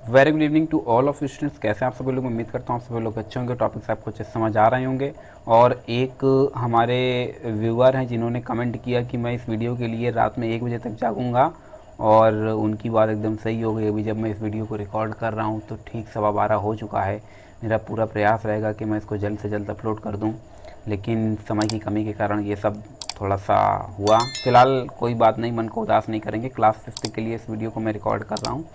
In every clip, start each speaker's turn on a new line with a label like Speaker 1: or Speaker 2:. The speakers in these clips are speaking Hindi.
Speaker 1: Very good evening to all of students. कैसे आप सभी लोग? उम्मीद करता हूँ आप सभी लोग अच्छे होंगे, टॉपिक्स आपको अच्छे समझ आ रहे होंगे। और एक हमारे व्यूअर हैं जिन्होंने कमेंट किया कि मैं इस वीडियो के लिए रात में 1 बजे तक जागूंगा, और उनकी बात एकदम सही हो गई। अभी जब मैं इस वीडियो को रिकॉर्ड कर रहा हूँ तो ठीक 12:15 हो चुका है। मेरा पूरा प्रयास रहेगा कि मैं इसको जल्द से जल्द अपलोड कर दूँ, लेकिन समय की कमी के कारण ये सब थोड़ा सा हुआ। फिलहाल कोई बात नहीं, मन को उदास नहीं करेंगे। क्लास 5th के लिए इस वीडियो को मैं रिकॉर्ड कर रहा हूँ।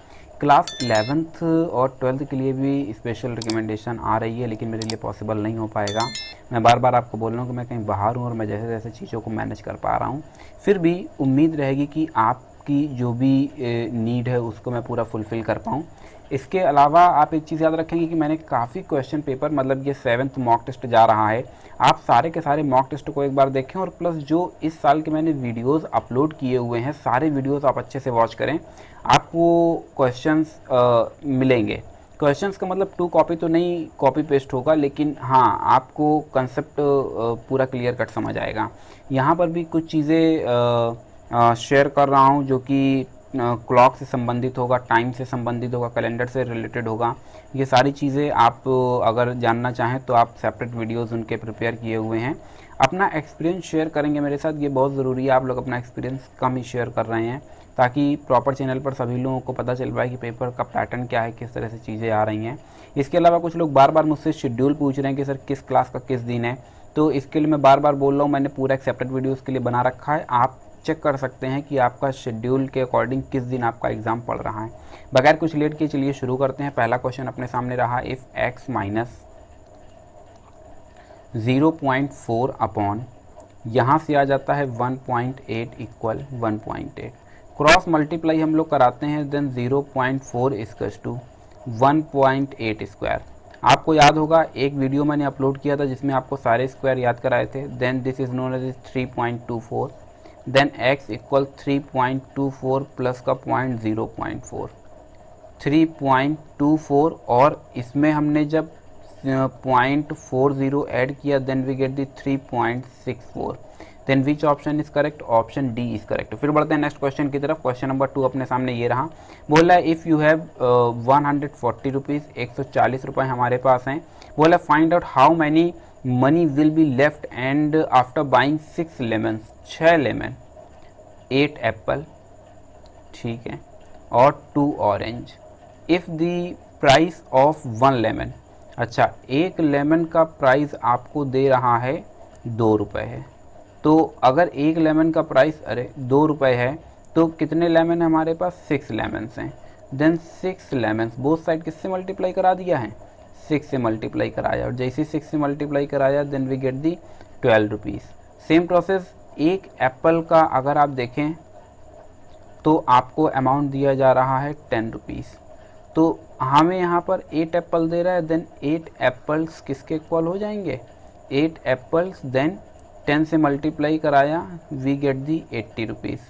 Speaker 1: क्लास 11th और 12th के लिए भी स्पेशल रिकमेंडेशन आ रही है, लेकिन मेरे लिए पॉसिबल नहीं हो पाएगा। मैं बार बार आपको बोल रहा हूँ कि मैं कहीं बाहर हूँ और मैं जैसे जैसे चीज़ों को मैनेज कर पा रहा हूँ। फिर भी उम्मीद रहेगी कि आपकी जो भी नीड है उसको मैं पूरा फुलफ़िल कर पाऊँ। इसके अलावा आप एक चीज़ याद रखेंगे कि मैंने काफ़ी क्वेश्चन पेपर, मतलब ये 7th मॉक टेस्ट जा रहा है, आप सारे के सारे मॉक टेस्ट को एक बार देखें, और प्लस जो इस साल के मैंने वीडियोस अपलोड किए हुए हैं सारे वीडियोस आप अच्छे से वॉच करें। आपको क्वेश्चंस मिलेंगे। क्वेश्चंस का मतलब 2 कॉपी तो नहीं कॉपी पेस्ट होगा, लेकिन हाँ आपको कंसेप्ट पूरा क्लियर कट समझ आएगा। यहाँ पर भी कुछ चीज़ें शेयर कर रहा हूँ जो कि क्लॉक से संबंधित होगा, टाइम से संबंधित होगा, कैलेंडर से रिलेटेड होगा। ये सारी चीज़ें आप अगर जानना चाहें तो आप सेपरेट वीडियोस उनके प्रिपेयर किए हुए हैं। अपना एक्सपीरियंस शेयर करेंगे मेरे साथ, ये बहुत ज़रूरी है। आप लोग अपना एक्सपीरियंस कम ही शेयर कर रहे हैं ताकि प्रॉपर चैनल पर सभी लोगों को पता चल पाए कि पेपर का पैटर्न क्या है, किस तरह से चीज़ें आ रही हैं। इसके अलावा कुछ लोग बार बार मुझसे शेड्यूल पूछ रहे हैं कि सर किस क्लास का किस दिन है, तो इसके लिए मैं बार बार बोल रहा हूँ, मैंने पूरा एक सेपरेट वीडियो उसके लिए बना रखा है। आप चेक कर सकते हैं कि आपका शेड्यूल के अकॉर्डिंग किस दिन आपका एग्ज़ाम पड़ रहा है। बगैर कुछ लेट किए चलिए शुरू करते हैं। पहला क्वेश्चन अपने सामने रहा, इफ़ x माइनस 0.4 अपॉन, यहाँ से आ जाता है 1.8 इक्वल 1.8, क्रॉस मल्टीप्लाई हम लोग कराते हैं, देन 0.4 इक्वल्स टू 1.8 स्क्वायर। आपको याद होगा एक वीडियो मैंने अपलोड किया था जिसमें आपको सारे स्क्वायर याद कराए थे। Then this is known as 3.24, then x equal 3.24 plus का पॉइंट 0.4, 3.24, और इसमें हमने जब 0.40 ऐड किया then we get the 3.64। Then which option is correct? Option D is correct. फिर बढ़ते हैं नेक्स्ट क्वेश्चन की तरफ। क्वेश्चन नंबर 2 अपने सामने ये रहा। बोला है इफ़ यू हैव 140 रुपीज़, 140 रुपये हमारे पास हैं। बोला find out how many money will be left and after buying 6 lemon, 6 lemon, 8 Apple, ठीक है, और 2 orange. If the price of 1 lemon, अच्छा 1 लेमन का प्राइस आपको दे रहा है 2 रुपये है। तो अगर 1 लेमन का प्राइस 2 रुपये है तो कितने लेमन है हमारे पास? 6 लेमन्स हैं। देन 6 लेमन्स बोथ साइड किससे मल्टीप्लाई करा दिया है? 6 से मल्टीप्लाई कराया, और जैसे 6 से मल्टीप्लाई कराया then we get the 12 rupees. Same process, 1 apple का अगर आप देखें तो आपको अमाउंट दिया जा रहा है 10 रुपीज़। तो हमें यहाँ पर 8 एप्पल दे रहा है, देन 8 एप्पल्स किसके इक्वल हो जाएंगे? 8 एप्पल्स, देन 10 से मल्टीप्लाई कराया we get the 80 rupees.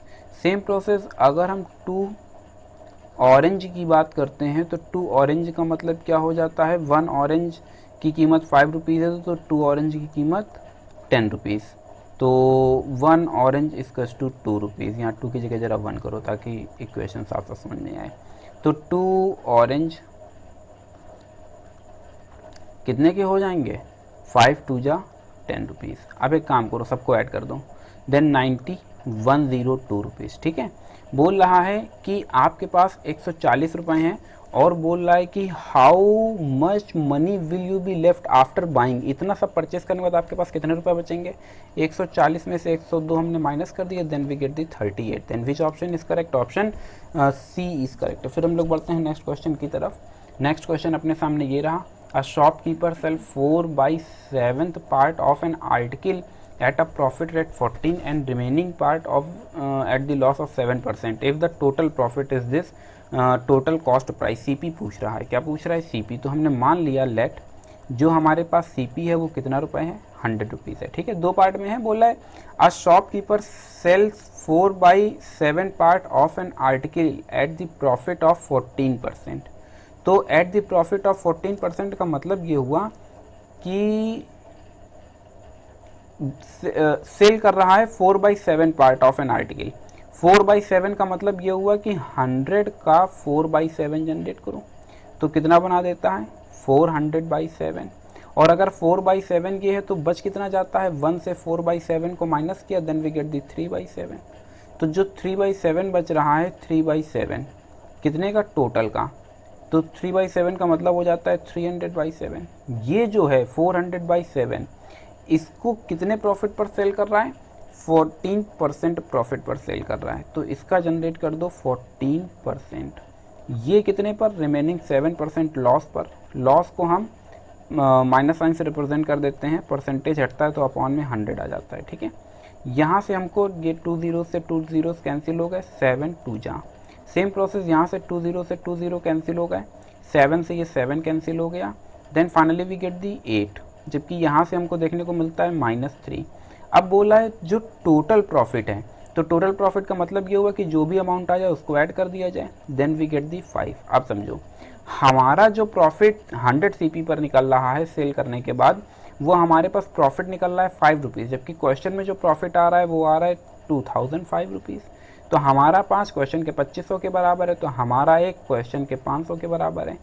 Speaker 1: Same process अगर हम 2 ऑरेंज की बात करते हैं तो 2 ऑरेंज का मतलब क्या हो जाता है? 1 ऑरेंज की कीमत 5 रुपीज़ है तो 2 ऑरेंज की कीमत 10 रुपीज़। तो 1 ऑरेंज इक्वल्स टू 2 रुपीज़। यहाँ 2 की जगह ज़रा 1 करो ताकि इक्वेशन साफ साफ समझ में आए। तो 2 ऑरेंज कितने के हो जाएंगे? 5 2 जा 10 रुपीज़। अब एक काम करो, सबको ऐड कर दो, देन 102 रुपीज़, ठीक है। बोल रहा है कि आपके पास 140 रुपये हैं, और बोल रहा है कि how much money will you be left after buying. इतना सब परचेस करने के बाद आपके पास कितने रुपए बचेंगे? 140 में से 102 हमने माइनस कर दिया, then we get the 38। Then which option is correct? Option C is correct. फिर हम लोग बढ़ते हैं नेक्स्ट क्वेश्चन की तरफ। नेक्स्ट क्वेश्चन अपने सामने ये रहा, a shopkeeper sell 4/7 part of an article at a profit rate 14 and remaining part of at the loss of 7%. If the total profit is this, total cost price CP पूछ रहा है। क्या पूछ रहा है? CP। तो हमने मान लिया लेट जो हमारे पास CP है वो कितना रुपए है? 100 रुपीज़ है, ठीक है। 2 पार्ट में है। बोला है a shopkeeper sells 4/7 part of an article at the profit of 14%। तो एट द प्रॉफिट ऑफ 14% का मतलब ये हुआ कि सेल कर रहा है 4/7 पार्ट ऑफ एन आर्टिकल। 4/7 का मतलब ये हुआ कि 100 का 4/7 जनरेट करो, तो कितना बना देता है 400/7। और अगर 4/7 की है तो बच कितना जाता है, 1 से 4/7 को माइनस किया, देन वी गेट दी 3/7। तो जो 3/7 बच रहा है 3/7 कितने का, टोटल का, तो 3/7 का मतलब हो जाता है 300/7। ये जो है 400/7 इसको कितने प्रॉफिट पर सेल कर रहा है, 14% प्रॉफिट पर सेल कर रहा है। तो इसका जनरेट कर दो 14%। ये कितने पर, रिमेनिंग 7% लॉस पर। लॉस को हम माइनस साइन से रिप्रेजेंट कर देते हैं, परसेंटेज हटता है तो अपॉन में 100 आ जाता है। ठीक है, यहाँ से हमको ये 2 0 से 2 0 कैंसिल हो गए, 7 2 जा। सेम प्रोसेस यहाँ से 2 0 से 2 0 कैंसिल हो गए, 7 से ये 7 कैंसिल हो गया, then finally we get the 8। जबकि यहाँ से हमको देखने को मिलता है -3। अब बोला है जो टोटल प्रॉफिट है, तो टोटल प्रॉफिट का मतलब ये हुआ कि जो भी अमाउंट आ जाए उसको ऐड कर दिया जाए, देन वी गेट दी 5। अब समझो हमारा जो प्रॉफिट 100 CP पर निकल रहा है सेल करने के बाद, वो हमारे पास प्रॉफिट निकल रहा है 5 रुपीज़, जबकि क्वेश्चन में जो प्रॉफिट आ रहा है वो आ रहा है 2005 रुपीज़। तो हमारा 5 क्वेश्चन के 2500 के बराबर है, तो हमारा एक क्वेश्चन के 500 के बराबर है।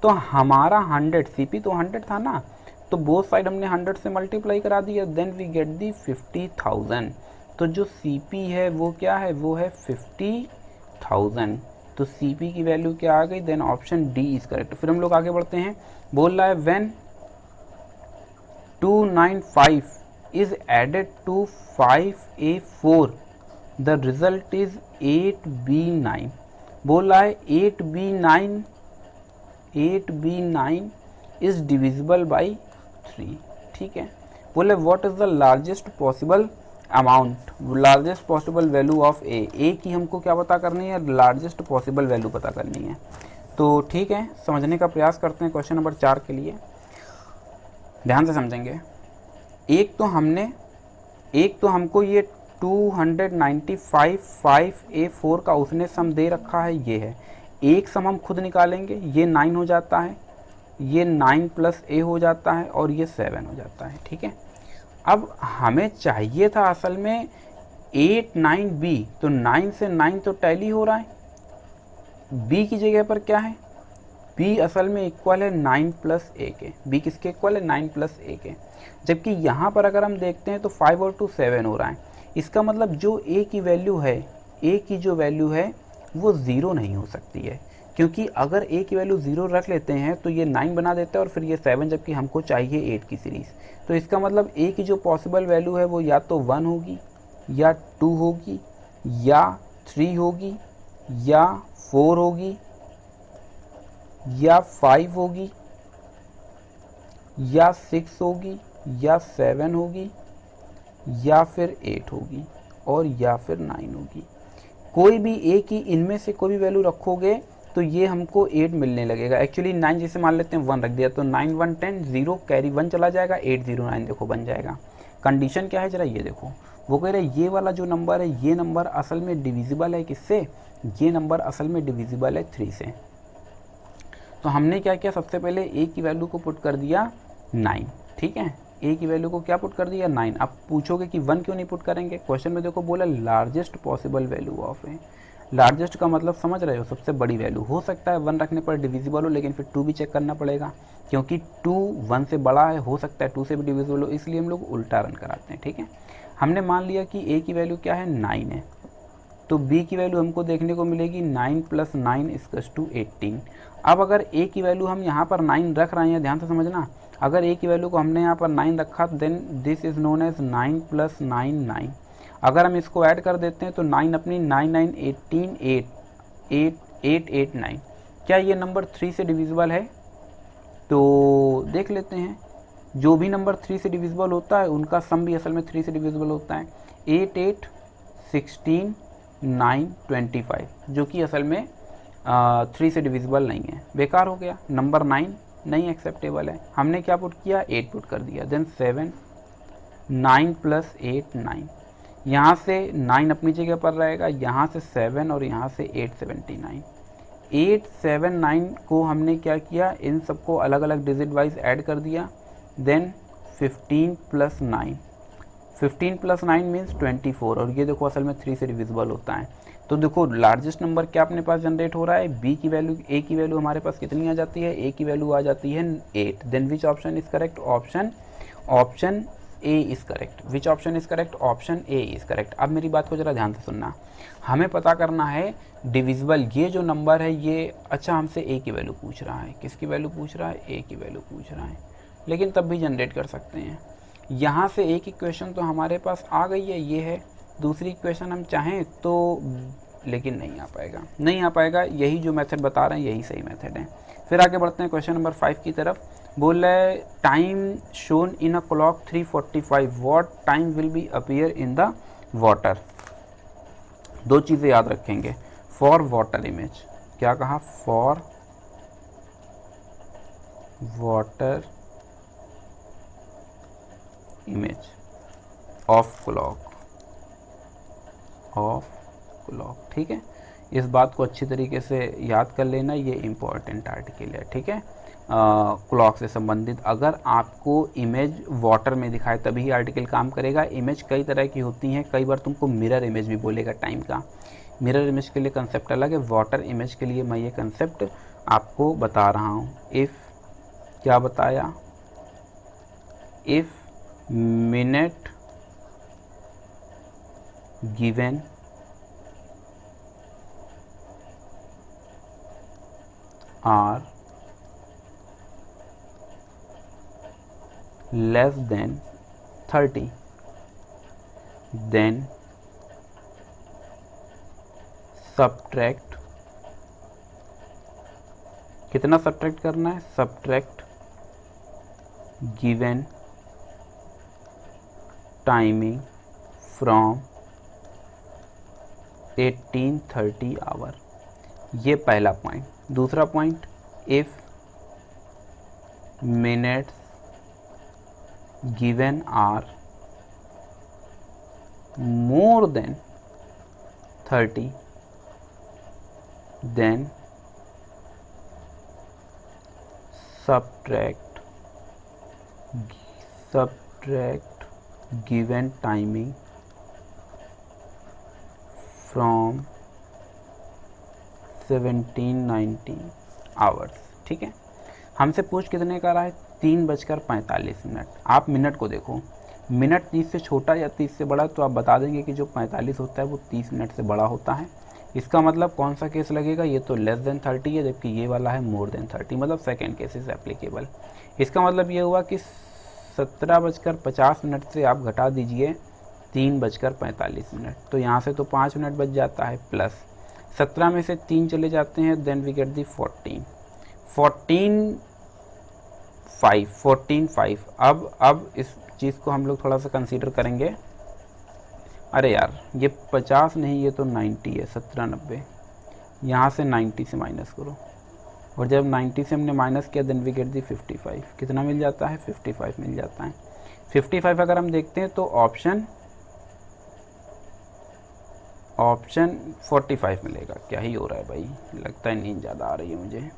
Speaker 1: तो हमारा 100 CP तो 100 था ना, तो बोथ साइड हमने 100 से मल्टीप्लाई करा दिया, देन वी गेट दी 50,000। तो जो CP है वो क्या है, वो है 50,000। तो CP की वैल्यू क्या आ गई, then option D is correct. फिर हम लोग आगे बढ़ते हैं, बोल रहा है when 295 is added to 5A4 the result is 8B9। बोल रहा है 8B9 इज डिविजिबल बाई 3। ठीक है, बोले what is the largest possible amount, largest possible value of a की हमको क्या पता करनी है, लार्जेस्ट पॉसिबल वैल्यू पता करनी है। तो ठीक है, समझने का प्रयास करते हैं क्वेश्चन नंबर 4 के लिए, ध्यान से समझेंगे। एक तो हमको ये 295 5A4 का उसने सम दे रखा है, ये है। एक सम हम खुद निकालेंगे, ये 9 हो जाता है, ये 9 + A हो जाता है, और ये 7 हो जाता है। ठीक है, अब हमें चाहिए था असल में 8 9B, तो 9 से 9 तो टैली हो रहा है, B की जगह पर क्या है, B असल में इक्वल है 9 + A के। B किसके इक्वल है, 9 + A के। जबकि यहाँ पर अगर हम देखते हैं तो 5 और 2 7 हो रहा है। इसका मतलब जो A की वैल्यू है, A की जो वैल्यू है वो 0 नहीं हो सकती है, क्योंकि अगर A की वैल्यू 0 रख लेते हैं तो ये 9 बना देता है और फिर ये 7, जबकि हमको चाहिए 8 की सीरीज़। तो इसका मतलब A की जो पॉसिबल वैल्यू है वो या तो 1 होगी, या 2 होगी, या 3 होगी, या 4 होगी, या 5 होगी, या 6 होगी, या 7 होगी, या फिर 8 होगी, और या फिर 9 होगी। कोई भी A की इनमें से कोई भी वैल्यू रखोगे तो ये हमको 8 मिलने लगेगा। एक्चुअली 9 जैसे मान लेते हैं 1 रख दिया तो 9 1 10, 0 कैरी 1 चला जाएगा, 8 0 9 देखो बन जाएगा। कंडीशन क्या है जरा ये देखो, वो कह रहे ये वाला जो नंबर है, ये नंबर असल में डिविजिबल है किससे, ये नंबर असल में डिविजिबल है 3 से। तो हमने क्या किया, सबसे पहले A की वैल्यू को पुट कर दिया 9। ठीक है, A की वैल्यू को क्या पुट कर दिया 9। अब पूछोगे कि 1 क्यों नहीं पुट करेंगे, क्वेश्चन में देखो बोला largest possible value of A. Largest का मतलब समझ रहे हो, सबसे बड़ी वैल्यू। हो सकता है 1 रखने पर डिविजिबल हो, लेकिन फिर 2 भी चेक करना पड़ेगा, क्योंकि 2 1 से बड़ा है, हो सकता है 2 से भी डिविजिबल हो, इसलिए हम लोग उल्टा रन कराते हैं। ठीक है, हमने मान लिया कि A की वैल्यू क्या है 9 है, तो B की वैल्यू हमको देखने को मिलेगी 9 + 9 = 18। अब अगर A की वैल्यू हम यहाँ पर 9 रख रहे हैं, ध्यान से समझना, अगर A की वैल्यू को हमने यहाँ पर 9 रखा, then this is known as 9 + 9 9। अगर हम इसको ऐड कर देते हैं तो 9 अपनी 9 9 18 8 8 8 9। क्या ये नंबर 3 से डिविजिबल है, तो देख लेते हैं। जो भी नंबर 3 से डिविजिबल होता है उनका सम भी असल में 3 से डिविजिबल होता है। 8 8 16 9 25, जो कि असल में 3 से डिविजिबल नहीं है, बेकार हो गया। नंबर 9 नहीं एक्सेप्टेबल है। हमने क्या पुट किया, 8 पुट कर दिया, देन 7 9 + 8 9। यहाँ से 9 अपनी जगह पर रहेगा, यहाँ से 7 और यहाँ से 8 79। 8 7 9 को हमने क्या किया, इन सबको अलग अलग डिजिट वाइज ऐड कर दिया, देन 15 + 9। 15 + 9 मीन्स 24, और ये देखो असल में 3 से डिविजिबल होता है। तो देखो लार्जेस्ट नंबर क्या अपने पास जनरेट हो रहा है, बी की वैल्यू, ए की वैल्यू हमारे पास कितनी आ जाती है, ए की वैल्यू आ जाती है 8। Then which option is correct, option A is correct. Which option is correct, option A is correct. अब मेरी बात को जरा ध्यान से सुनना, हमें पता करना है डिविजिबल, ये जो नंबर है ये, अच्छा हमसे ए की वैल्यू पूछ रहा है, किसकी वैल्यू पूछ रहा है, ए की वैल्यू पूछ रहा है, लेकिन तब भी जनरेट कर सकते हैं। यहाँ से एक इक्वेशन तो हमारे पास आ गई है, ये है। दूसरी इक्वेशन हम चाहें तो, लेकिन नहीं आ पाएगा, नहीं आ पाएगा। यही जो मेथड बता रहे हैं यही सही मेथड है। फिर आगे बढ़ते हैं क्वेश्चन नंबर 5 की तरफ। बोल रहा है time shown in a clock 3:45, what time will be appear in the water. दो चीज़ें याद रखेंगे, फॉर वाटर इमेज, क्या कहा, for water image of clock, ठीक है। इस बात को अच्छी तरीके से याद कर लेना, ये इम्पोर्टेंट आर्टिकल है, ठीक है। क्लॉक से संबंधित अगर आपको इमेज वाटर में दिखाए तभी आर्टिकल काम करेगा। इमेज कई तरह की होती हैं, कई बार तुमको मिरर इमेज भी बोलेगा टाइम का। मिरर इमेज के लिए कंसेप्ट अलग है, वाटर इमेज के लिए मैं ये कंसेप्ट आपको बता रहा हूँ। इफ़, क्या बताया, if minute given are less than 30, then subtract, कितना सब्ट्रैक्ट करना है, subtract given timing from 1830 hour. ये पहला पॉइंट। दूसरा point, if minutes given are more than 30, then subtract given timing from 1790 hours. ठीक है, हमसे पूछ कितने का रहा है, 3:45। आप मिनट को देखो, मिनट 30 से छोटा या 30 से बड़ा, तो आप बता देंगे कि जो 45 होता है वो 30 मिनट से बड़ा होता है। इसका मतलब कौन सा केस लगेगा, ये तो लेस देन 30 है, जबकि ये वाला है मोर देन 30, मतलब सेकेंड केस इज एप्लीकेबल। इसका मतलब ये हुआ कि 17:50 से आप घटा दीजिए 3:45, तो यहाँ से तो 5 मिनट बच जाता है, प्लस 17 में से 3 चले जाते हैं, देन वी गेट दी 14:5। अब इस चीज़ को हम लोग थोड़ा सा कंसीडर करेंगे। अरे यार ये 50 नहीं, ये तो 90 है, 17 90, यहाँ से 90 से माइनस करो, और जब 90 से हमने माइनस किया देन वी गेट दी 55। कितना मिल जाता है, 55 मिल जाता है। 55 अगर हम देखते हैं तो ऑप्शन 45 मिलेगा। क्या ही हो रहा है भाई, लगता है नींद ज़्यादा आ रही है मुझे।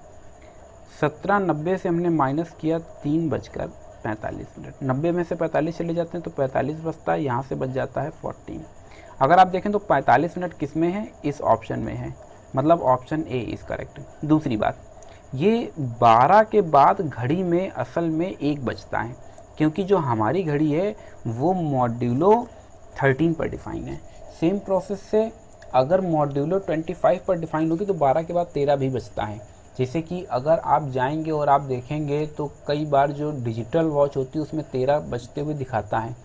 Speaker 1: 17:90 से हमने माइनस किया 3:45। 90 में से 45 चले जाते हैं तो 45 बचता है, यहाँ से बच जाता है 14। अगर आप देखें तो 45 मिनट किस में है, इस ऑप्शन में है, मतलब ऑप्शन ए इज़ करेक्ट। दूसरी बात, ये 12 के बाद घड़ी में असल में 1 बजता है, क्योंकि जो हमारी घड़ी है वो मॉड्यूलो 13 पर डिफाइन है। सेम प्रोसेस से अगर मॉड्यूलो 25 पर डिफाइन होगी तो 12 के बाद 13 भी बचता है। जैसे कि अगर आप जाएंगे और आप देखेंगे तो कई बार जो डिजिटल वॉच होती है उसमें 13 बजते हुए दिखाता है,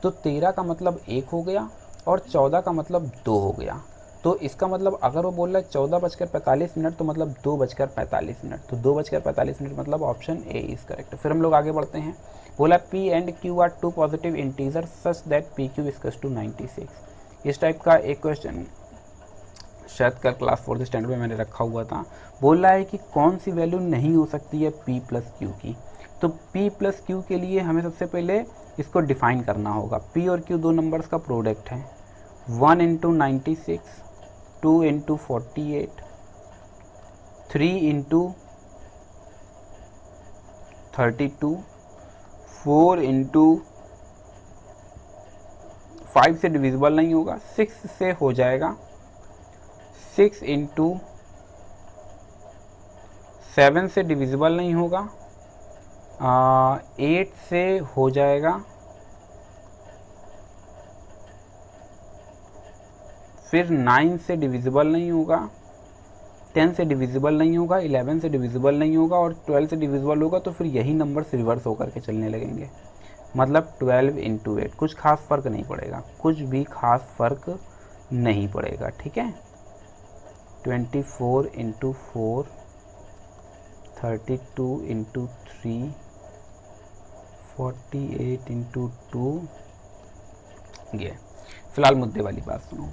Speaker 1: तो 13 का मतलब 1 हो गया और 14 का मतलब 2 हो गया। तो इसका मतलब अगर वो बोल रहा है 14:45 तो मतलब 2:45, तो 2:45 मतलब ऑप्शन ए इज़ करेक्ट। फिर हम लोग आगे बढ़ते हैं। बोला P and Q are 2 positive integer such that PQ equals to 96। इस टाइप का एक क्वेश्चन शायद कल क्लास 4th स्टैंडर्ड में मैंने रखा हुआ था। बोल रहा है कि कौन सी वैल्यू नहीं हो सकती है P प्लस Q की। तो P प्लस Q के लिए हमें सबसे पहले इसको डिफाइन करना होगा। P और Q दो नंबर्स का प्रोडक्ट है, 1 × 96, 2 × 48, 3 × 32, 4 × 5 से डिविजिबल नहीं होगा, 6 से हो जाएगा, 6 इंटू 7 से डिविजिबल नहीं होगा, 8 से हो जाएगा, फिर 9 से डिविजिबल नहीं होगा, 10 से डिविजिबल नहीं होगा, 11 से डिविजिबल नहीं होगा और 12 से डिविजिबल होगा, तो फिर यही नंबर्स रिवर्स होकर के चलने लगेंगे। मतलब 12 इंटू 8, कुछ खास फ़र्क नहीं पड़ेगा, कुछ भी खास फ़र्क नहीं पड़ेगा, ठीक है। 24 इंटू 4, 32 इंटू 3, 48 इंटू 2। ये फिलहाल मुद्दे वाली बात सुनो,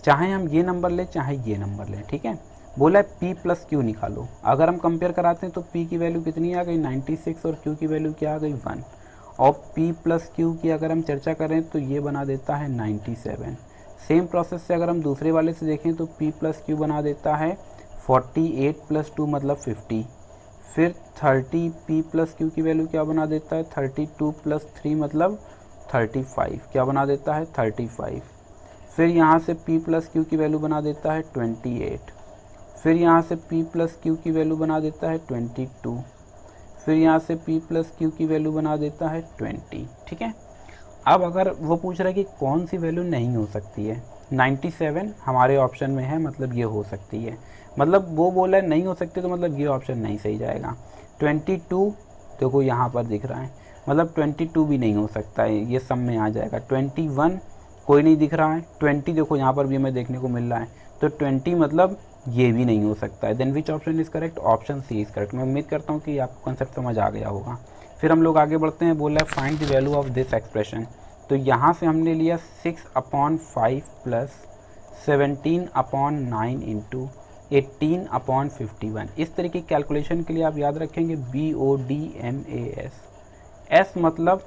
Speaker 1: चाहे हम ये नंबर लें चाहे ये नंबर लें, ठीक है। बोला है p प्लस क्यू निकालो। अगर हम कंपेयर कराते हैं तो p की वैल्यू कितनी आ गई 96 और q की वैल्यू क्या आ गई 1। और p प्लस क्यू की अगर हम चर्चा करें तो ये बना देता है 97। सेम प्रोसेस से अगर हम दूसरे वाले से देखें तो p प्लस क्यू बना देता है 48 प्लस 2 मतलब 50। फिर 30 p प्लस क्यू की वैल्यू क्या बना देता है 32 प्लस 3 मतलब 35, क्या बना देता है 35। फिर यहाँ से p प्लस क्यू की वैल्यू बना देता है 28। फिर यहाँ से p प्लस क्यू की वैल्यू बना देता है 22। फिर यहाँ से p प्लस क्यू की वैल्यू बना देता है 20, ठीक है। अब अगर वो पूछ रहा है कि कौन सी वैल्यू नहीं हो सकती है, 97 हमारे ऑप्शन में है, मतलब ये हो सकती है। मतलब वो बोला है नहीं हो सकती, तो मतलब ये ऑप्शन नहीं सही जाएगा। 22 देखो यहाँ पर दिख रहा है, मतलब 22 भी नहीं हो सकता है, ये सब में आ जाएगा। 21 कोई नहीं दिख रहा है, 20 देखो यहाँ पर भी हमें देखने को मिल रहा है, तो 20 मतलब ये भी नहीं हो सकता है। Then which option is correct, option C is correct. मैं उम्मीद करता हूँ कि आपको कंसेप्ट समझ आ गया होगा। फिर हम लोग आगे बढ़ते हैं, बोला है find the value of this expression. तो यहाँ से हमने लिया 6/5 प्लस 17/9 इंटू 18/51। इस तरीके की कैलकुलेशन के लिए आप याद रखेंगे BODMAS। S मतलब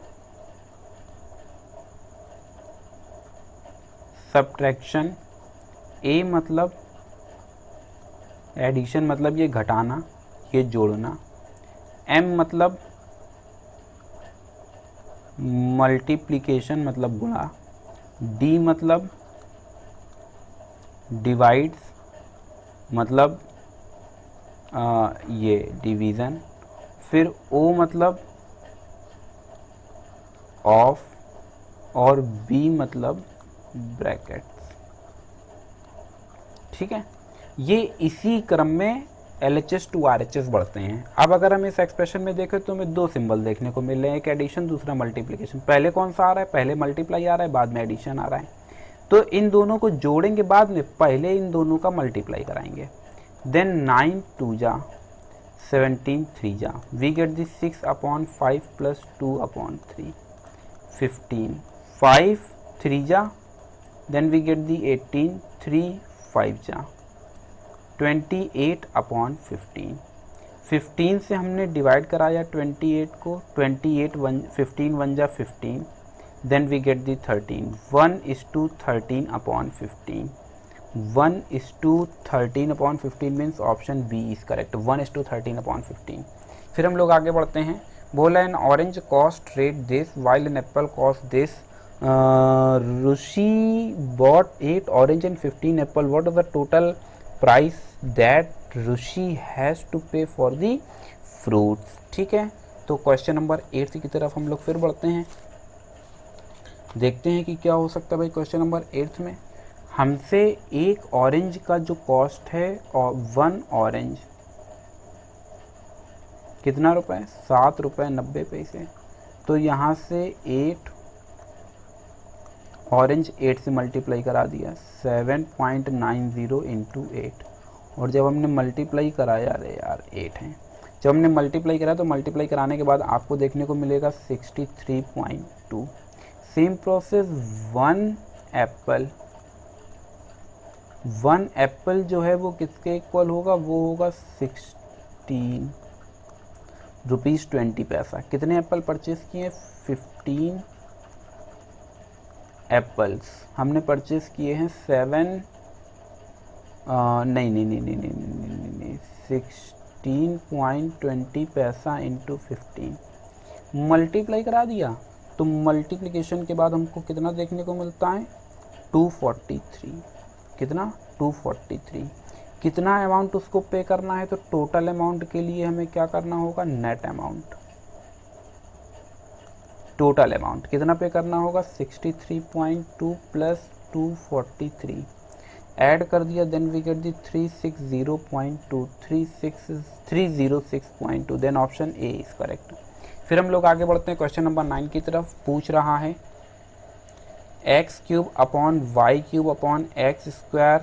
Speaker 1: सब्ट्रैक्शन, A मतलब एडिशन मतलब ये घटाना, ये जोड़ना, M मतलब मल्टीप्लिकेशन मतलब गुणा, D मतलब डिवाइड्स मतलब ये डिवीज़न, फिर O मतलब ऑफ और B मतलब ब्रैकेट्स, ठीक है। ये इसी क्रम में LHS टू RHS बढ़ते हैं। अब अगर हम इस एक्सप्रेशन में देखें तो हमें दो सिंबल देखने को मिल रहे हैं, एक एडिशन दूसरा मल्टीप्लिकेशन। पहले कौन सा आ रहा है, पहले मल्टीप्लाई आ रहा है, बाद में एडिशन आ रहा है। तो इन दोनों को जोड़ेंगे बाद में, पहले इन दोनों का मल्टीप्लाई कराएंगे। देन 9 2 जा 17 3 जा, वी गेट दी 6/5 प्लस 2/3 15, 5 3 जा, देन वी गेट दी 18 3 5 जा 28/15। 15 से हमने डिवाइड कराया 28 को, 28 15 1 जा 15, then we get the 13, 1:13/15, 1:13/15 means option B is correct, 1:13/15। फिर हम लोग आगे बढ़ते हैं, बोला an orange cost rate this while an apple cost this, Rishi bought 8 orange and 15 apple, what is the total price that Rishi has to pay for the fruits, ठीक है। तो क्वेश्चन नंबर 8 की तरफ हम लोग फिर बढ़ते हैं, देखते हैं कि क्या हो सकता है भाई। क्वेश्चन नंबर 8 में हमसे एक ऑरेंज का जो कॉस्ट है और 1 ऑरेंज कितना रुपए, 7 रुपये 90 पैसे। तो यहाँ से 8 ऑरेंज 8 से मल्टीप्लाई करा दिया, 7.90 इंटू 8। और जब हमने मल्टीप्लाई कराया, अरे यार 8 है, जब हमने मल्टीप्लाई करा तो मल्टीप्लाई कराने के बाद आपको देखने को मिलेगा 63.2। सेम प्रोसेस 1 एप्पल जो है वो किसके इक्वल होगा, वो होगा 16 रुपीज़ 20 पैसा। कितने एप्पल परचेस किए, 15 एप्पल्स हमने परचेस किए हैं, 16.20 पैसा इंटू 15 मल्टीप्लाई करा दिया। तो मल्टीप्लिकेशन के बाद हमको कितना देखने को मिलता है, 243। कितना, 243। कितना अमाउंट उसको पे करना है, तो टोटल अमाउंट के लिए हमें क्या करना होगा, नेट अमाउंट। टोटल अमाउंट कितना पे करना होगा, 63.2 प्लस 243 ऐड कर दिया, then we get the 360.2, 306.2, then option A is correct. फिर हम लोग आगे बढ़ते हैं क्वेश्चन नंबर 9 की तरफ। पूछ रहा है x cube upon y cube upon x square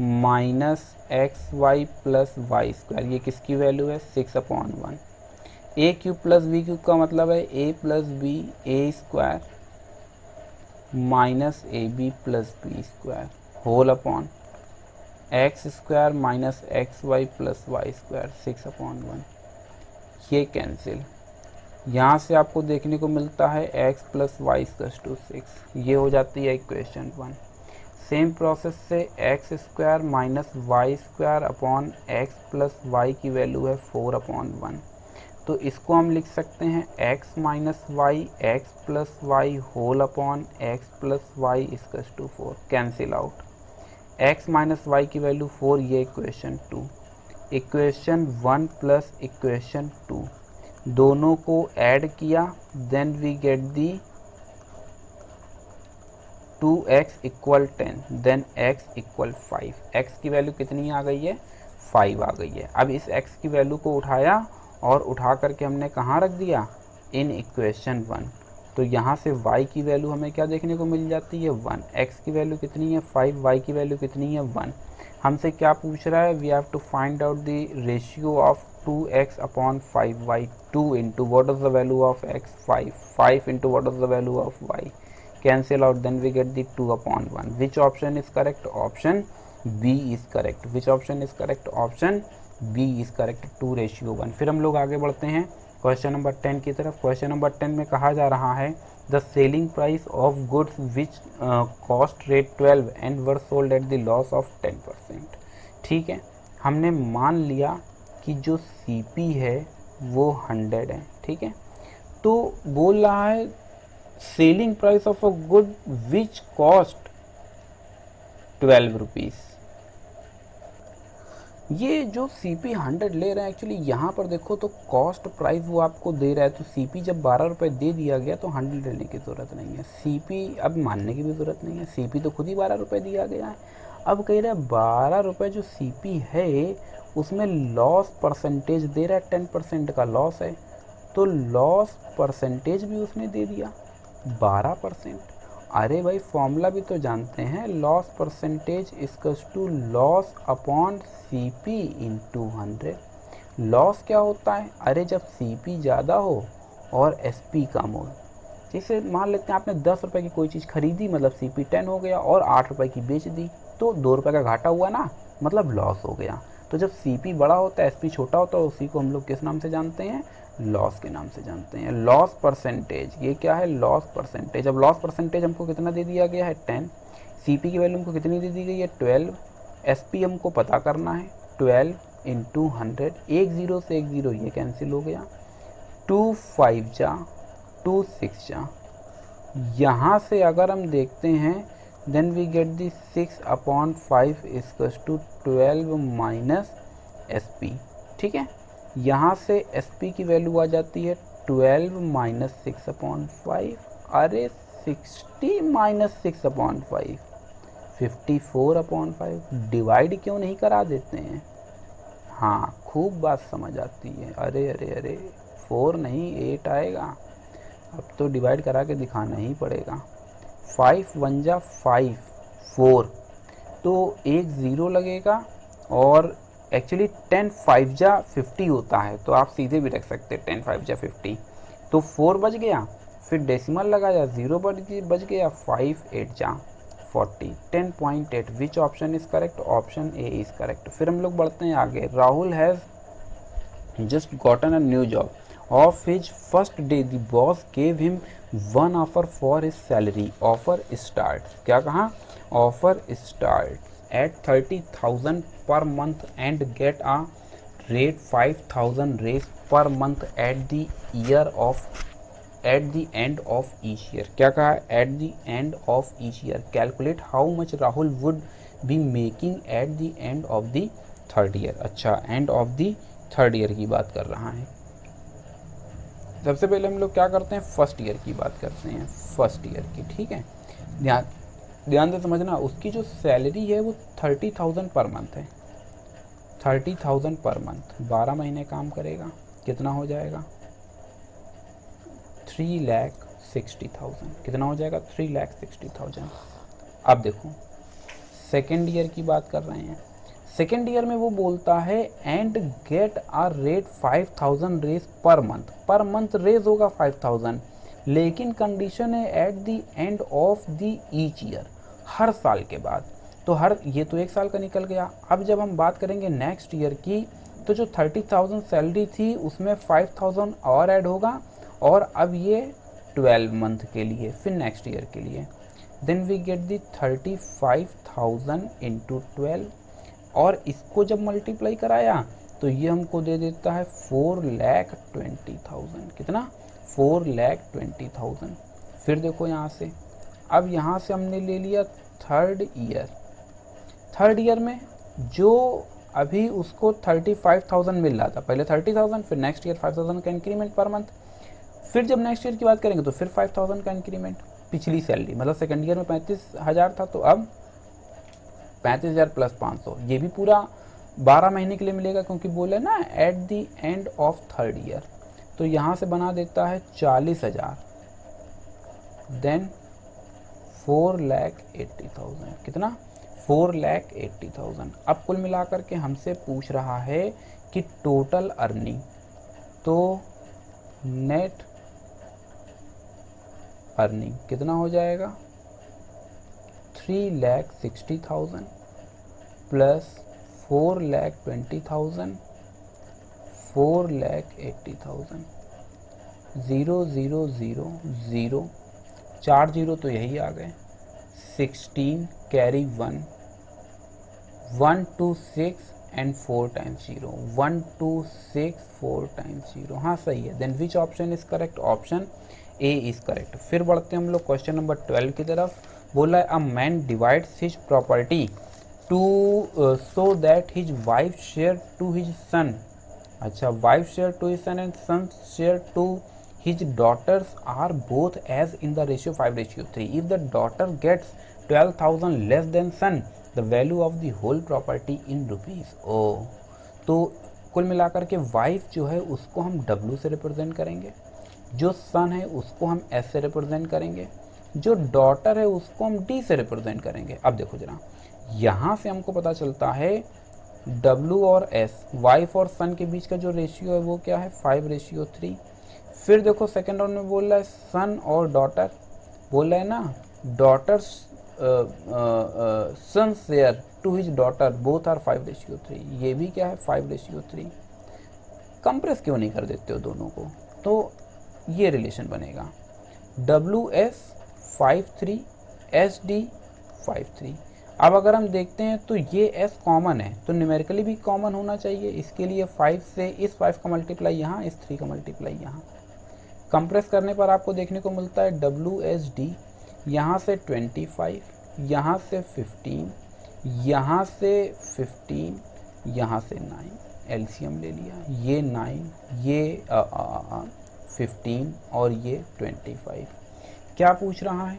Speaker 1: minus x y plus y square, ये किसकी वैल्यू है, 6/1। A cube plus b cube का मतलब है a plus b a square minus a b plus b square whole upon x square minus x y plus y square 6/1। ये कैंसिल, यहाँ से आपको देखने को मिलता है x plus Y equals to 6, ये हो जाती है इक्वेशन 1। सेम प्रोसेस से X square minus Y square upon X plus Y की वैल्यू है 4/1, तो इसको हम लिख सकते हैं x minus Y X plus Y whole upon X plus Y equals to 4, cancel out. x minus Y की वैल्यू 4, ये इक्वेशन 2। इक्वेशन 1 प्लस इक्वेशन 2 दोनों को ऐड किया, then we get the 2x equal 10, then x equal 5। x की वैल्यू कितनी आ गई है, 5 आ गई है। अब इस x की वैल्यू को उठाया और उठा करके हमने कहाँ रख दिया, इन इक्वेशन 1। तो यहाँ से y की वैल्यू हमें क्या देखने को मिल जाती है, 1। x की वैल्यू कितनी है, 5, y की वैल्यू कितनी है, 1। हमसे क्या पूछ रहा है, we have to find out the ratio of 2x upon 5y, 2 into what is the value of x, 5, 5 into what is the value of y, cancel out, then we get the 2/1। which option is correct, option B is correct। which option is correct, option B is correct, 2:1। फिर हम लोग आगे बढ़ते हैं क्वेश्चन नंबर 10 की तरफ। क्वेश्चन नंबर 10 में कहा जा रहा है the selling price of goods which cost rate 12 and were sold at the loss of 10%। ठीक है, हमने मान लिया कि जो CP है वो 100 है। ठीक है, तो बोल रहा है selling price of a good which cost 12 rupees. ये जो CP 100 ले रहा है, एक्चुअली यहाँ पर देखो तो कॉस्ट प्राइस वो आपको दे रहा है, तो CP जब 12 रुपये दे दिया गया तो 100 लेने की ज़रूरत नहीं है। CP अब मानने की भी ज़रूरत नहीं है, CP तो खुद ही 12 रुपये दिया गया है। अब कह रहा है 12 रुपये जो CP है उसमें लॉस परसेंटेज दे रहा है, 10% का लॉस है, तो लॉस परसेंटेज भी उसने दे दिया 12%। अरे भाई फॉर्मूला भी तो जानते हैं, loss percentage equals to loss upon CP into 100। Loss क्या होता है, अरे जब CP ज़्यादा हो और SP कम हो। जैसे मान लेते हैं आपने 10 रुपये की कोई चीज़ खरीदी, मतलब CP 10 हो गया, और 8 रुपये की बेच दी, तो 2 रुपये का घाटा हुआ ना, मतलब लॉस हो गया। तो जब CP बड़ा होता है, SP छोटा होता है, उसी को हम लोग किस नाम से जानते हैं, लॉस के नाम से जानते हैं। लॉस परसेंटेज, ये क्या है, लॉस परसेंटेज। अब लॉस परसेंटेज हमको कितना दे दिया गया है, 10। CP की वैल्यू हमको कितनी दे दी गई है, 12। SP हमको पता करना है, 12 इंटू 100। 1 0 से 1 0 ये कैंसिल हो गया, 2 5 जा 2 6 जा। यहाँ से अगर हम देखते हैं, then we get the 6/5 equals to 12 minus SP। ठीक है, यहाँ से SP की वैल्यू आ जाती है 12 माइनस 6/5। अरे 60 माइनस 6/5 54/5। डिवाइड क्यों नहीं करा देते हैं, हाँ खूब बात समझ आती है। अरे अरे अरे 4 नहीं 8 आएगा, अब तो डिवाइड करा के दिखाना ही पड़ेगा। 5 1 जा 5 4, तो एक 0 लगेगा, और एक्चुअली 10 5 जा 50 होता है, तो आप सीधे भी रख सकते हैं 10 5 जा 50। तो 4 बच गया, फिर डेसिमल लगाया, 0 बच गया, 5 8 जा 40, 10.8। विच option is correct, option A is correct. फिर हम लोग बढ़ते हैं आगे। Rahul has just gotten a new job. Of his first day the boss gave him 1 offer for his salary. Offer start, क्या कहा, offer start at 30,000 per month and get a rate 5,000 raise per month at the end of each year। क्या कहा, at the end of each year calculate how much Rahul would be making at the end of the third year. अच्छा, end of the third year की बात कर रहा है। सबसे पहले हम लोग क्या करते हैं, फर्स्ट ईयर की बात करते हैं, फर्स्ट ईयर की, ठीक है। ध्यान से समझना, उसकी जो सैलरी है वो 30,000 पर मंथ है, 30,000 पर मंथ, 12 महीने काम करेगा, कितना हो जाएगा 3,60,000, कितना हो जाएगा 3,60,000। अब देखो सेकेंड ईयर की बात कर रहे हैं। सेकेंड ईयर में वो बोलता है and get a rate 5,000 raise per month raise होगा 5,000, लेकिन कंडीशन है at the end of the each year, हर साल के बाद। तो हर, ये तो एक साल का निकल गया। अब जब हम बात करेंगे नेक्स्ट ईयर की, तो जो 30,000 सैलरी थी उसमें 5,000 और ऐड होगा, और अब ये 12 मंथ के लिए, फिर नेक्स्ट ईयर के लिए। Then we get the 35,000 into 12, और इसको जब मल्टीप्लाई कराया तो ये हमको दे देता है 4,20,000, कितना 4,20,000। फिर देखो यहाँ से, अब यहाँ से हमने ले लिया थर्ड ईयर। थर्ड ईयर में जो अभी उसको 35,000 मिल रहा था, पहले 30,000, फिर नेक्स्ट ईयर 5,000 का इंक्रीमेंट पर मंथ। फिर जब नेक्स्ट ईयर की बात करेंगे तो फिर 5,000 का इंक्रीमेंट, पिछली सैलरी मतलब सेकेंड ईयर में 35,000 था, तो अब 35,000 प्लस 500, ये भी पूरा 12 महीने के लिए मिलेगा, क्योंकि बोले ना eight the end of third year. तो यहाँ से बना देता है 40,000, देन 4,80,000, कितना 4,80,000। अब कुल मिलाकर के हमसे पूछ रहा है कि टोटल अर्निंग, तो नेट अर्निंग कितना हो जाएगा 3,60,000 प्लस 4,20,000, 4,80,000, 0 0 0 0, 4 0 तो यही आ गए, 16 कैरी 1, 1 2 6 एंड 4 टाइम्स 0, 1 2 6 4 टाइम्स 0, हाँ सही है। Then which option is correct, option A is correct. फिर बढ़ते हैं हम लोग क्वेश्चन नंबर 12 की तरफ। बोला है a man divides his property to so that his wife share to his son. अच्छा, wife share to his son and son share to his daughters are both as in the ratio 5:3. If the daughter gets 12,000 less than son, the value of the whole property in rupees. Oh, तो कुल मिलाकर के वाइफ जो है उसको हम W से रिप्रेजेंट करेंगे, जो सन है उसको हम S से रिप्रेजेंट करेंगे, जो डॉटर है उसको हम D से रिप्रेजेंट करेंगे। अब देखो जरा, यहाँ से हमको पता चलता है W और S, वाइफ और सन के बीच का जो रेशियो है वो क्या है 5:3। फिर देखो सेकेंड राउंड में बोल रहा है सन और डॉटर, बोल रहा है ना daughters son share to his daughter both are 5:3, ये भी क्या है 5:3। कंप्रेस क्यों नहीं कर देते हो दोनों को, तो ये रिलेशन बनेगा WS 5:3 SD 5:3। अब अगर हम देखते हैं तो ये S कॉमन है, तो न्यूमेरिकली भी कॉमन होना चाहिए, इसके लिए 5 से इस 5 का मल्टीप्लाई यहाँ, इस 3 का मल्टीप्लाई यहाँ। कंप्रेस करने पर आपको देखने को मिलता है WSD, यहाँ से 25, यहाँ से 15, यहाँ से 15, यहाँ से 9, एलसीएम ले लिया, ये 9, ये 15 और ये 25। क्या पूछ रहा है,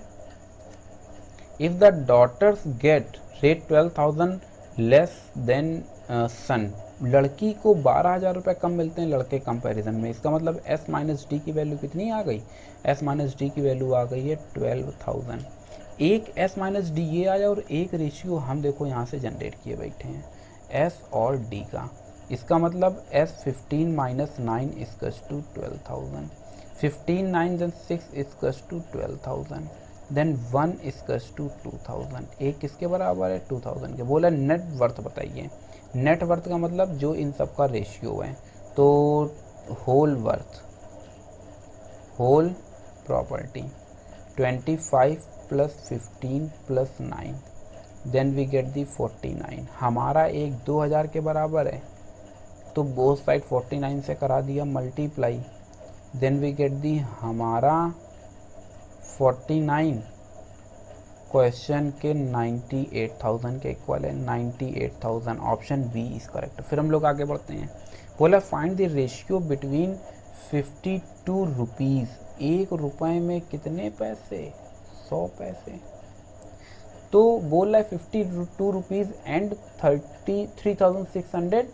Speaker 1: if the daughters get rate 12,000 less than son, लड़की को 12,000 रुपये कम मिलते हैं लड़के कंपैरिजन में, इसका मतलब S माइनस डी की वैल्यू कितनी आ गई, S माइनस डी की वैल्यू आ गई है 12,000। एक S माइनस डी ये आया और एक रेशियो हम देखो यहाँ से जनरेट किए बैठे हैं S और D का, इसका मतलब S 15 minus 9 equals to 12,000, 15 9 then 6 equals to 12,000, then 1 equals to 2,000। एक किसके बराबर है 2,000 के। बोला नेट वर्थ बताइए, नेट वर्थ का मतलब जो इन सब का रेशियो है, तो whole worth, whole property 25 plus 15 plus 9, then we get the 49। हमारा एक 2,000 के बराबर है, तो बोथ साइड 49 से करा दिया multiply, then we get the हमारा 49 क्वेश्चन के 98,000 के इक्वल है, 98,000, ऑप्शन बी इज करेक्ट। फिर हम लोग आगे बढ़ते हैं। बोला find the ratio between 52 rupees, 1 रुपए में कितने पैसे, 100 पैसे। तो बोल रहा है 52 रुपीज़ एंड 33,600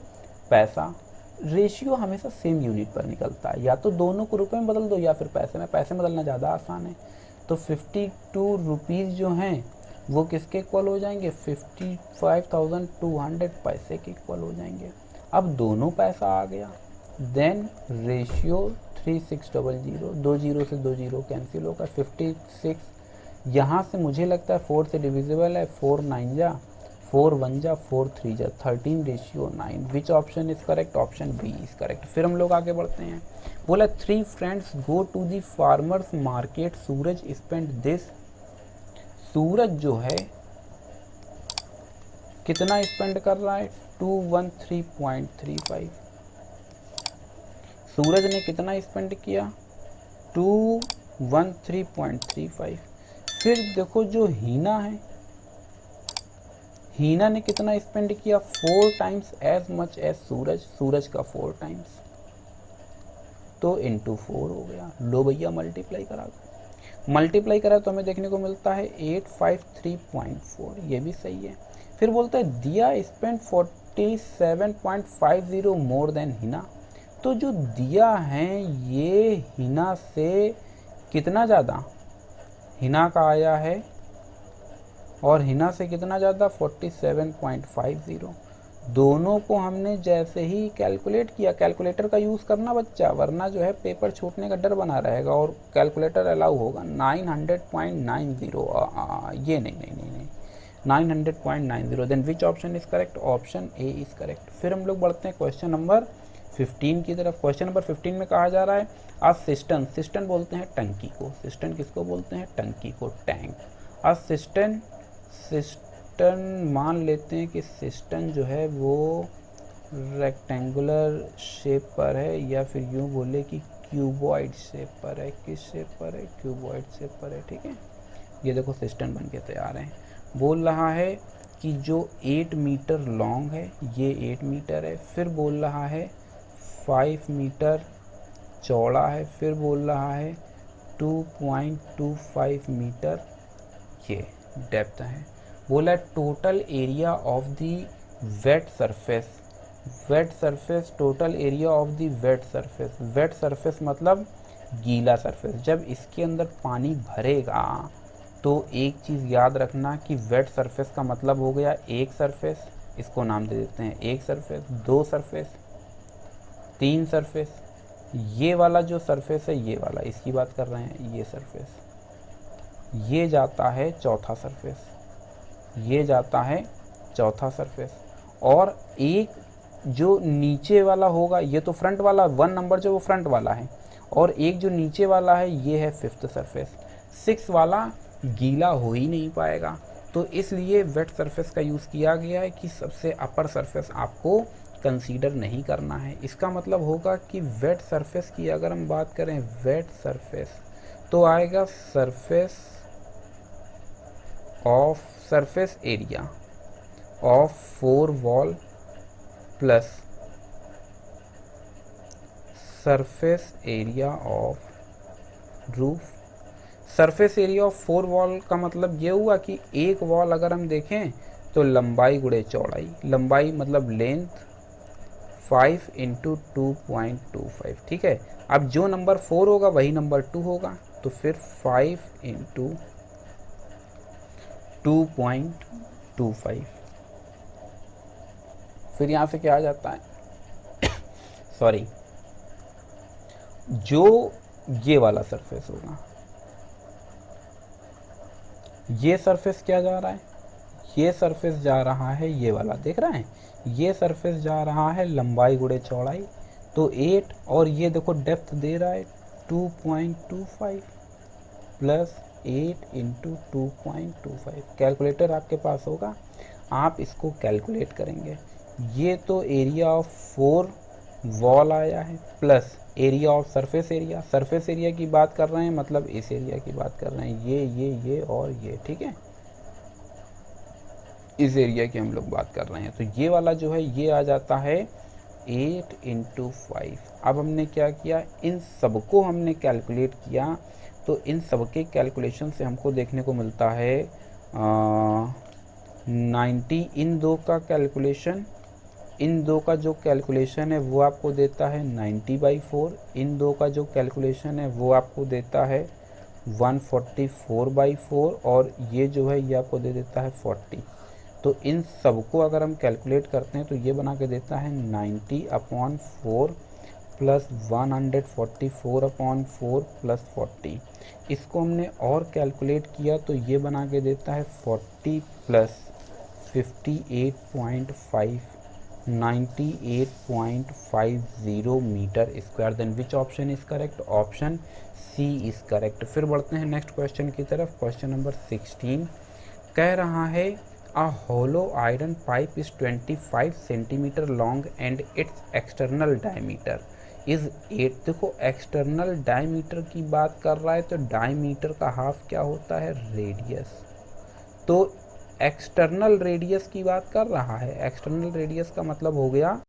Speaker 1: पैसा। रेशियो हमेशा सेम यूनिट पर निकलता है, या तो दोनों को रुपए में बदल दो या फिर पैसे में, पैसे में बदलना ज़्यादा आसान है। तो 52 रुपीज़ जो हैं वो किसके इक्वल हो जाएंगे, 55,200 पैसे के इक्वल हो जाएंगे। अब दोनों पैसा आ गया, देन रेशियो 3600, 2 जीरो से 2 जीरो कैंसिल होगा, 56 यहाँ से मुझे लगता है 4 से डिविजिबल है, 4 9 जा, 4 1 जा, 4 3 जा, 13:9। Which option is correct, option B is correct. फिर हम लोग आगे बढ़ते हैं। बोला 3 friends go to the farmers market, Suraj spend this. Suraj जो है कितना स्पेंड कर रहा है, 213.35। सूरज ने कितना स्पेंड किया, 213.35। फिर देखो जो हीना है, हीना ने कितना स्पेंड किया, 4 टाइम्स एज मच एज सूरज, सूरज का 4 टाइम्स, तो इंटू 4 हो गया। लो भैया मल्टीप्लाई करा दो, मल्टीप्लाई करा तो हमें देखने को मिलता है 853.4, ये भी सही है। फिर बोलता है दिया स्पेंड 47.50 मोर देन हिना। तो जो दिया है ये हिना से कितना ज़्यादा, हिना का आया है, और हिना से कितना ज़्यादा, 47.50। दोनों को हमने जैसे ही कैलकुलेट किया, कैलकुलेटर का यूज़ करना बच्चा, वरना जो है पेपर छूटने का डर बना रहेगा, और कैलकुलेटर अलाउ होगा। 900.90, ये नहीं 900.90। Then which option is correct, option A is correct. फिर हम लोग बढ़ते हैं क्वेश्चन नंबर 15 की तरफ। क्वेश्चन नंबर 15 में कहा जा रहा है आ सिस्टन, सिस्टन बोलते हैं टंकी को, सिस्टन किसको बोलते हैं, टंकी को, टैंक। आ सिस्टन, सिस्टन मान लेते हैं कि सिस्टन जो है वो रेक्टेंगुलर शेप पर है, या फिर यूँ बोले कि क्यूबॉइड शेप पर है। किस शेप पर है, क्यूबॉइड शेप पर है, ठीक है। ये देखो सिस्टन बन के तैयार है। बोल रहा है कि जो 8 मीटर लॉन्ग है, ये 8 मीटर है। फिर बोल रहा है 5 मीटर चौड़ा है। फिर बोल रहा है 2.25 मीटर ये डेप्थ है। बोला total area of the wet surface, wet surface, total area of the wet surface. Wet surface मतलब गीला सरफेस। जब इसके अंदर पानी भरेगा तो एक चीज़ याद रखना कि वेट सरफेस का मतलब हो गया एक सरफेस, इसको नाम दे देते हैं एक सरफेस, 2 सरफेस, 3 सरफेस। ये वाला जो सरफेस है, ये वाला, इसकी बात कर रहे हैं, ये सरफेस, ये जाता है चौथा सरफेस, ये जाता है चौथा सरफेस। और एक जो नीचे वाला होगा, ये तो फ्रंट वाला 1 नंबर जो वो फ्रंट वाला है, और एक जो नीचे वाला है ये है 5th सरफेस। 6 वाला गीला हो ही नहीं पाएगा, तो इसलिए वेट सरफेस का यूज़ किया गया है कि सबसे अपर सरफेस आपको कंसीडर नहीं करना है। इसका मतलब होगा कि वेट सरफेस की अगर हम बात करें, वेट सरफेस, तो आएगा surface of, surface area of 4 wall plus surface area of roof. Surface area of 4 wall का मतलब ये हुआ कि एक वॉल अगर हम देखें तो लंबाई गुणे चौड़ाई, लंबाई मतलब लेंथ 5 × 2.25, ठीक है। अब जो नंबर 4 होगा वही नंबर 2 होगा, तो फिर 5 × 2.25। फिर यहाँ से क्या आ जाता है सॉरी, जो ये वाला सरफेस होगा, ये सरफेस क्या जा रहा है, ये सरफेस जा रहा है, ये वाला देख रहे हैं, ये सरफेस जा रहा है लंबाई गुणे चौड़ाई, तो 8, और ये देखो डेप्थ दे रहा है 2.25 प्लस 8 × 2.25। कैलकुलेटर आपके पास होगा, आप इसको कैलकुलेट करेंगे। ये तो एरिया ऑफ 4 वॉल आया है plus area of surface area, surface area की बात कर रहे हैं मतलब इस एरिया की बात कर रहे हैं, ये और ये, ठीक है। इस एरिया की हम लोग बात कर रहे हैं। तो ये वाला जो है ये आ जाता है 8 इंटू 5। अब हमने क्या किया, इन सबको हमने कैलकुलेट किया, तो इन सबके कैलकुलेशन से हमको देखने को मिलता है 90। इन दो का कैलकुलेशन, इन दो का जो कैलकुलेशन है वो आपको देता है 90/4। इन दो का जो कैलकुलेशन है वो आपको देता है 144/4, और ये जो है ये आपको दे देता है 40। तो इन सबको अगर हम कैलकुलेट करते हैं तो ये बना के देता है 90/4 प्लस 144/4 प्लस 40। इसको हमने और कैलकुलेट किया तो ये बना के देता है 40 plus 58.5 98.50 metre square. Then which option is correct? Option C is correct. फिर बढ़ते हैं नेक्स्ट क्वेश्चन की तरफ। क्वेश्चन नंबर 16 कह रहा है a hollow iron pipe is 25 centimetre long and its external diameter is 8। देखो एक्सटर्नल डायमीटर की बात कर रहा है तो डायमीटर का हाफ क्या होता है? रेडियस। तो एक्सटर्नल रेडियस की बात कर रहा है। एक्सटर्नल रेडियस का मतलब हो गया